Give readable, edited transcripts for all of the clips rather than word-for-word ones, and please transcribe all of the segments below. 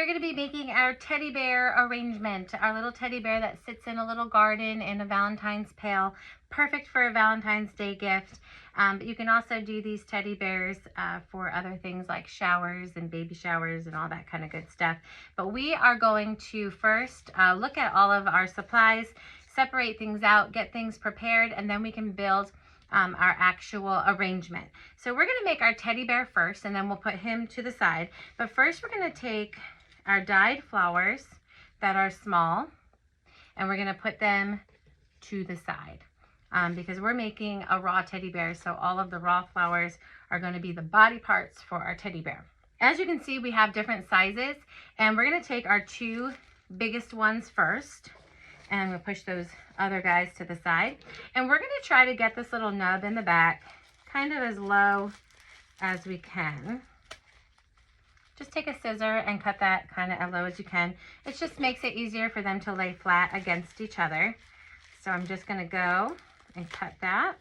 we're going to be making our teddy bear arrangement, our little teddy bear that sits in a little garden in a Valentine's pail. Perfect for a Valentine's Day gift. But you can also do these teddy bears for other things like showers and baby showers and all that kind of good stuff. But we are going to first look at all of our supplies, separate things out, get things prepared, and then we can build our actual arrangement. So we're going to make our teddy bear first, and then we'll put him to the side. But first we're going to take our dyed flowers that are small, and we're going to put them to the side because we're making a raw teddy bear. So all of the raw flowers are going to be the body parts for our teddy bear. As you can see, we have different sizes, and we're going to take our two biggest ones first. And we'll push those other guys to the side. And we're going to try to get this little nub in the back kind of as low as we can. Just take a scissor and cut that kind of as low as you can. It just makes it easier for them to lay flat against each other. So I'm just going to go and cut that.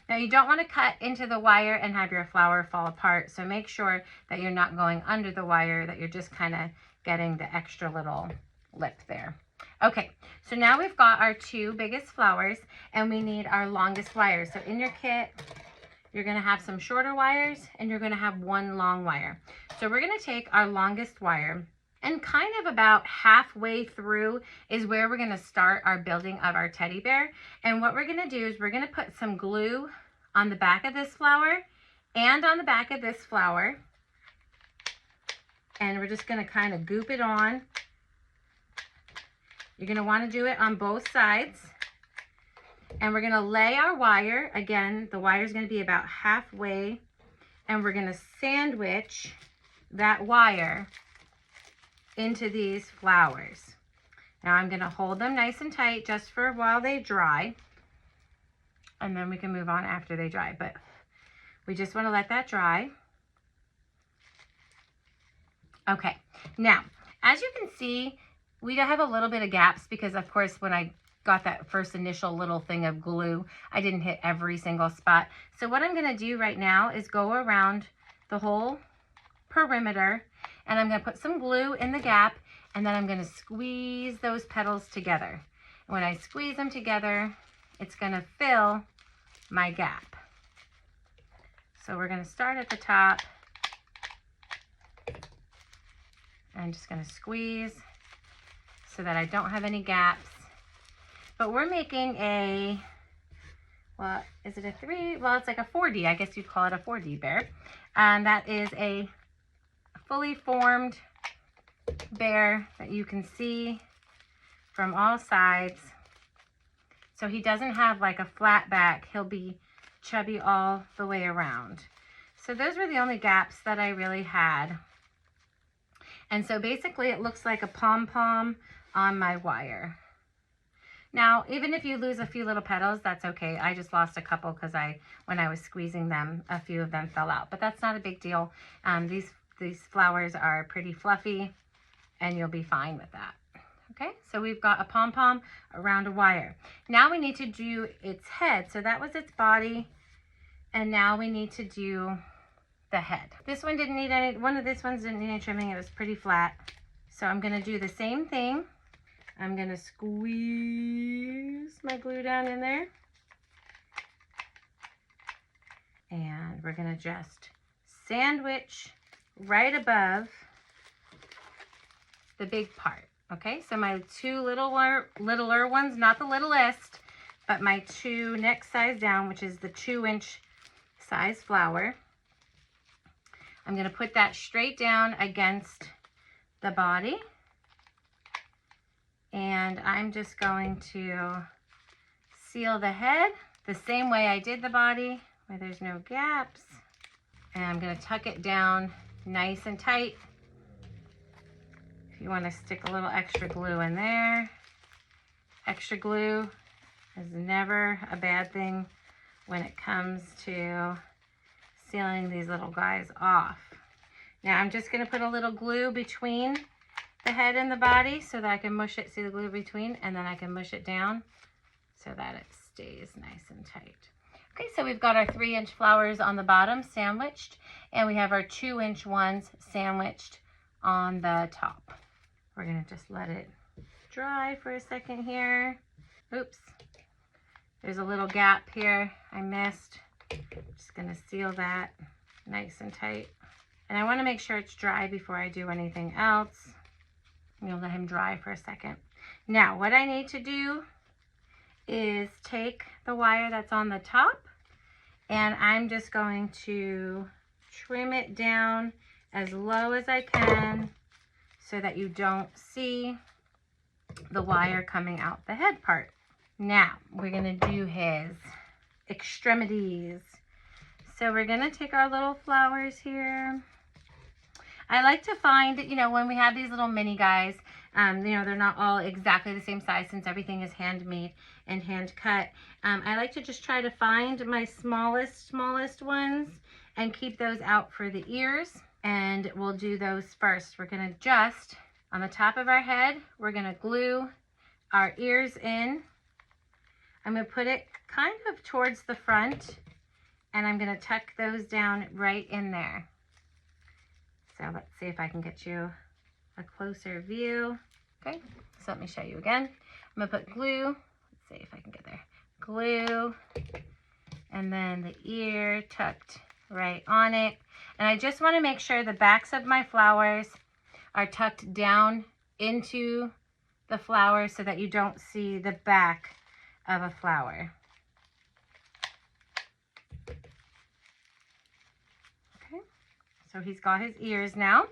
Now you don't want to cut into the wire and have your flower fall apart. So make sure that you're not going under the wire, that you're just kind of getting the extra little lip there. Okay, so now we've got our two biggest flowers, and we need our longest wires. So in your kit, you're going to have some shorter wires, and you're going to have one long wire. So we're going to take our longest wire, and kind of about halfway through is where we're going to start our building of our teddy bear. And what we're going to do is we're going to put some glue on the back of this flower and on the back of this flower. And we're just going to kind of goop it on. You're going to want to do it on both sides. And we're going to lay our wire. Again, the wire is going to be about halfway. And we're going to sandwich that wire into these flowers. Now I'm going to hold them nice and tight just for while they dry. And then we can move on after they dry. But we just want to let that dry. Okay. Now, as you can see, we have a little bit of gaps because, of course, when I got that first initial little thing of glue, I didn't hit every single spot. So what I'm going to do right now is go around the whole perimeter, and I'm going to put some glue in the gap, and then I'm going to squeeze those petals together. And when I squeeze them together, it's going to fill my gap. So we're going to start at the top. I'm just going to squeeze so that I don't have any gaps. But we're making a, well, is it a 3? Well, it's like a 4D. I guess you'd call it a 4D bear. And that is a fully formed bear that you can see from all sides. So he doesn't have like a flat back. He'll be chubby all the way around. So those were the only gaps that I really had. And so basically it looks like a pom-pom on my wire. Now, even if you lose a few little petals, that's okay. I just lost a couple because when I was squeezing them, a few of them fell out. But that's not a big deal. These flowers are pretty fluffy, and you'll be fine with that. Okay, so we've got a pom-pom around a wire. Now we need to do its head. So that was its body, and now we need to do the head. This one didn't need any, one of these ones didn't need any trimming. It was pretty flat. So I'm going to do the same thing. I'm going to squeeze my glue down in there. And we're going to just sandwich right above the big part. Okay, so my two littler ones, not the littlest, but my two next size down, which is the 2-inch size flower. I'm going to put that straight down against the body. And I'm just going to seal the head the same way I did the body, where there's no gaps. And I'm going to tuck it down nice and tight. If you want to stick a little extra glue in there. Extra glue is never a bad thing when it comes to sealing these little guys off. Now I'm just going to put a little glue between the head and the body so that I can mush it, see the glue between, and then I can mush it down so that it stays nice and tight. Okay, so we've got our 3-inch flowers on the bottom sandwiched, and we have our 2-inch ones sandwiched on the top. We're gonna just let it dry for a second here. Oops, there's a little gap here I missed. Just gonna seal that nice and tight. And I wanna make sure it's dry before I do anything else. I'm gonna let him dry for a second. Now, what I need to do is take the wire that's on the top, and I'm just going to trim it down as low as I can so that you don't see the wire coming out the head part. Now, we're gonna do his extremities. So we're gonna take our little flowers here. I like to find, you know, when we have these little mini guys, you know, they're not all exactly the same size since everything is handmade and hand cut. I like to just try to find my smallest ones and keep those out for the ears. And we'll do those first. We're gonna just, on the top of our head, we're gonna glue our ears in. I'm gonna put it kind of towards the front, and I'm gonna tuck those down right in there. So let's see if I can get you a closer view. Okay, so let me show you again. I'm gonna put glue, let's see if I can get there. Glue, and then the ear tucked right on it. And I just wanna make sure the backs of my flowers are tucked down into the flower so that you don't see the back of a flower. Okay, so he's got his ears now.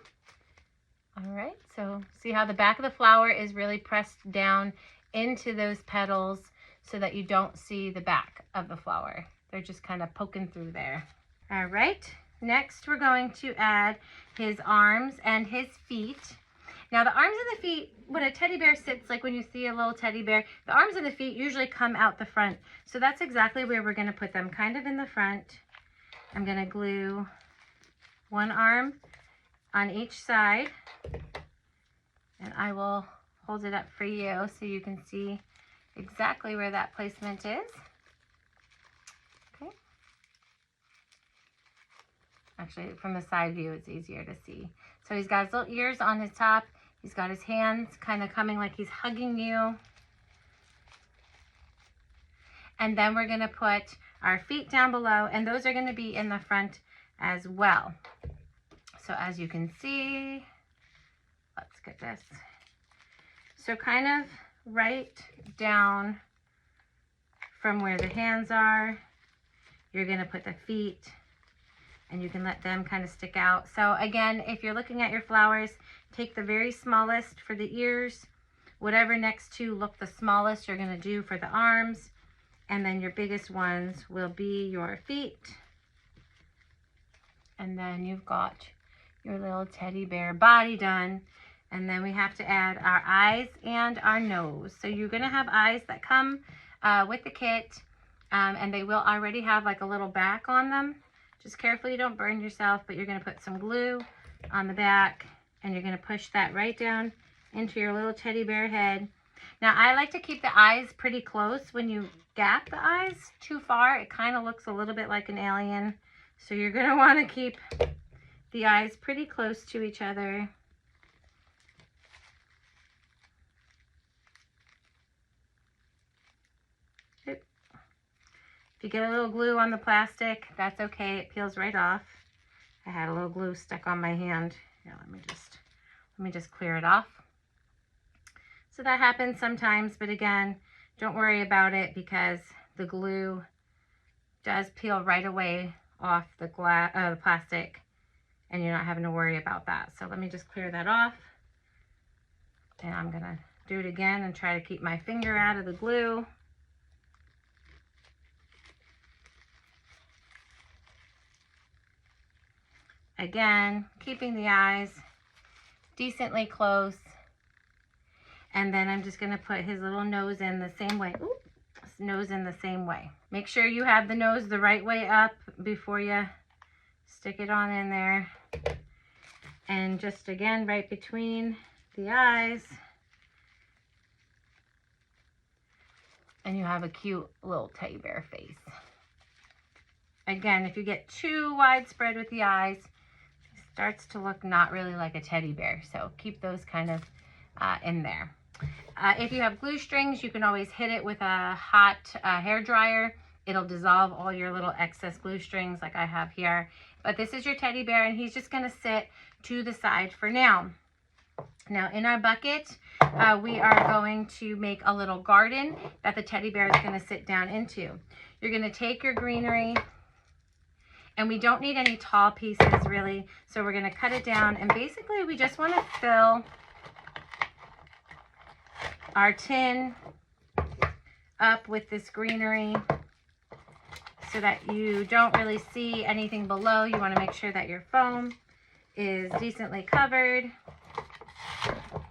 All right, so see how the back of the flower is really pressed down into those petals so that you don't see the back of the flower. They're just kind of poking through there. All right, next we're going to add his arms and his feet. Now the arms and the feet, when a teddy bear sits, like when you see a little teddy bear, the arms and the feet usually come out the front. So that's exactly where we're gonna put them, kind of in the front. I'm gonna glue one arm on each side, and I will hold it up for you so you can see exactly where that placement is. Okay. Actually, from the side view, it's easier to see. So he's got his little ears on his top. He's got his hands kind of coming like he's hugging you. And then we're gonna put our feet down below, and those are gonna be in the front as well. So as you can see, let's get this. So kind of right down from where the hands are, you're gonna put the feet, and you can let them kind of stick out. So again, if you're looking at your flowers, take the very smallest for the ears, whatever next to look the smallest you're gonna do for the arms, and then your biggest ones will be your feet. And then you've got your little teddy bear body done. And then we have to add our eyes and our nose. So you're gonna have eyes that come with the kit, and they will already have like a little back on them. Just carefully don't burn yourself, but you're gonna put some glue on the back, and you're gonna push that right down into your little teddy bear head. Now I like to keep the eyes pretty close. When you gap the eyes too far, it kind of looks a little bit like an alien. So you're gonna wanna keep the eyes pretty close to each other. If you get a little glue on the plastic, that's okay, it peels right off. I had a little glue stuck on my hand. Here, let me just clear it off. So that happens sometimes, but again, don't worry about it because the glue does peel right away off the plastic, and you're not having to worry about that. So let me just clear that off. And I'm gonna do it again and try to keep my finger out of the glue. Again, keeping the eyes decently close. And then I'm just gonna put his little nose in the same way. Ooh, his nose in the same way. Make sure you have the nose the right way up before you stick it on in there. And just again, right between the eyes. And you have a cute little teddy bear face. Again, if you get too widespread with the eyes, starts to look not really like a teddy bear. So keep those kind of in there. If you have glue strings, you can always hit it with a hot hair dryer. It'll dissolve all your little excess glue strings like I have here. But this is your teddy bear, and he's just going to sit to the side for now. Now in our bucket, we are going to make a little garden that the teddy bear is going to sit down into. You're going to take your greenery, and we don't need any tall pieces really, so we're going to cut it down, and basically we just want to fill our tin up with this greenery so that you don't really see anything below. You want to make sure that your foam is decently covered,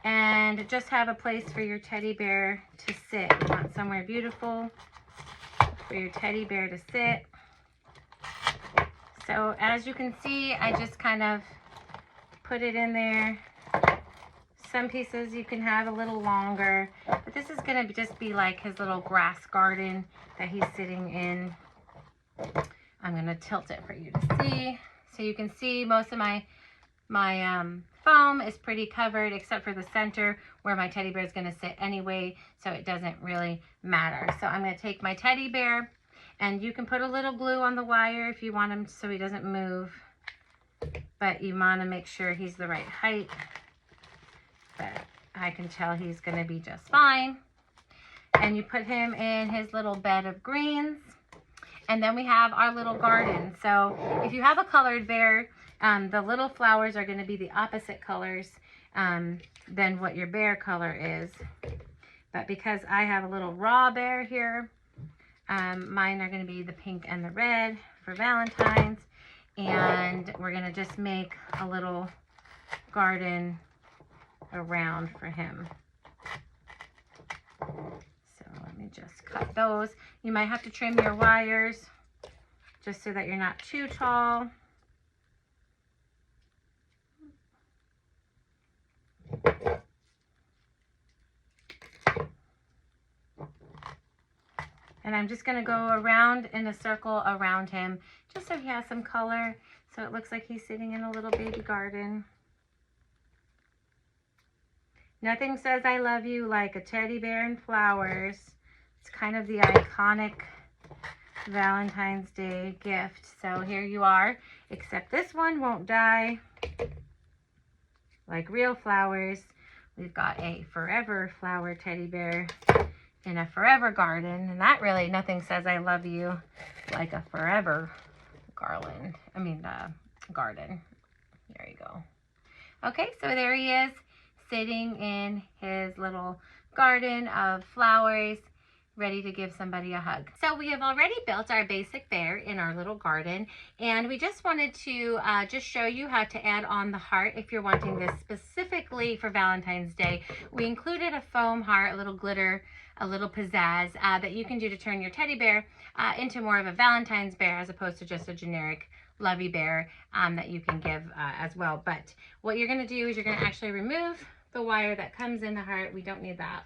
and just have a place for your teddy bear to sit. You want somewhere beautiful for your teddy bear to sit. So as you can see, I just kind of put it in there. Some pieces you can have a little longer, but this is going to just be like his little grass garden that he's sitting in. I'm going to tilt it for you to see. So you can see most of my foam is pretty covered except for the center where my teddy bear is going to sit anyway, so it doesn't really matter. So I'm going to take my teddy bear, and you can put a little glue on the wire if you want him so he doesn't move, but you want to make sure he's the right height. But I can tell he's going to be just fine. And you put him in his little bed of greens. And then we have our little garden. So if you have a colored bear, the little flowers are going to be the opposite colors than what your bear color is. But because I have a little raw bear here, mine are going to be the pink and the red for Valentine's. And we're going to just make a little garden around for him. So let me just cut those. You might have to trim your wires just so that you're not too tall. And I'm just going to go around in a circle around him just so he has some color, so it looks like he's sitting in a little baby garden. Nothing says I love you like a teddy bear and flowers. It's kind of the iconic Valentine's Day gift. So here you are, except this one won't die like real flowers. We've got a forever flower teddy bear in a forever garden. And that really, nothing says I love you like a forever garden. There you go. Okay, so there he is, sitting in his little garden of flowers, ready to give somebody a hug. So we have already built our basic bear in our little garden, and we just wanted to just show you how to add on the heart if you're wanting this specifically for Valentine's Day. We included a foam heart, a little glitter, a little pizzazz that you can do to turn your teddy bear into more of a Valentine's bear as opposed to just a generic lovey bear that you can give as well. But what you're going to do is you're going to actually remove the wire that comes in the heart. We don't need that.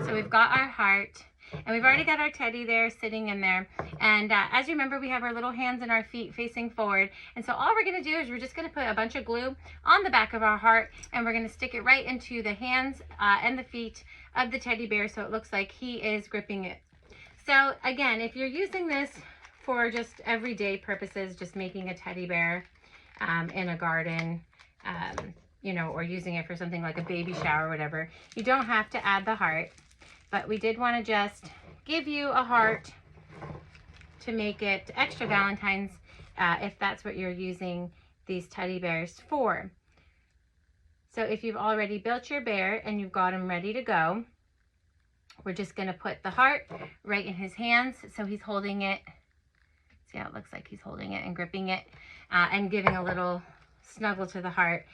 So we've got our heart, and we've already got our teddy there sitting in there. And as you remember, we have our little hands and our feet facing forward. And so all we're going to do is we're just going to put a bunch of glue on the back of our heart, and we're going to stick it right into the hands and the feet of the teddy bear so it looks like he is gripping it. So again, if you're using this for just everyday purposes, just making a teddy bear in a garden, you know, or using it for something like a baby shower or whatever, you don't have to add the heart. But we did want to just give you a heart to make it extra Valentine's if that's what you're using these teddy bears for. So if you've already built your bear and you've got him ready to go, we're just going to put the heart right in his hands. So he's holding it. See how it looks like he's holding it and gripping it and giving a little snuggle to the heart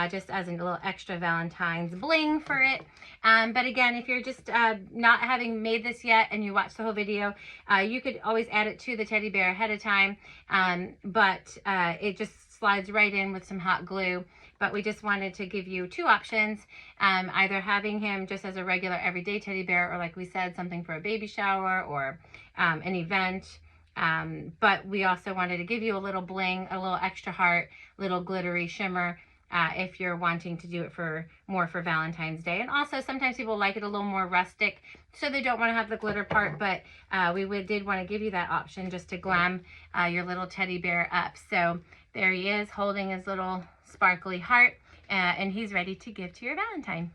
just as a little extra Valentine's bling for it. But again, if you're just not having made this yet and you watch the whole video, you could always add it to the teddy bear ahead of time, but it just slides right in with some hot glue. But we just wanted to give you two options, either having him just as a regular everyday teddy bear, or like we said, something for a baby shower or an event. But we also wanted to give you a little bling, a little extra heart, little glittery shimmer, if you're wanting to do it for more for Valentine's Day. And also sometimes people like it a little more rustic, so they don't want to have the glitter part, but did want to give you that option just to glam your little teddy bear up. So there he is holding his little sparkly heart, and he's ready to give to your Valentine.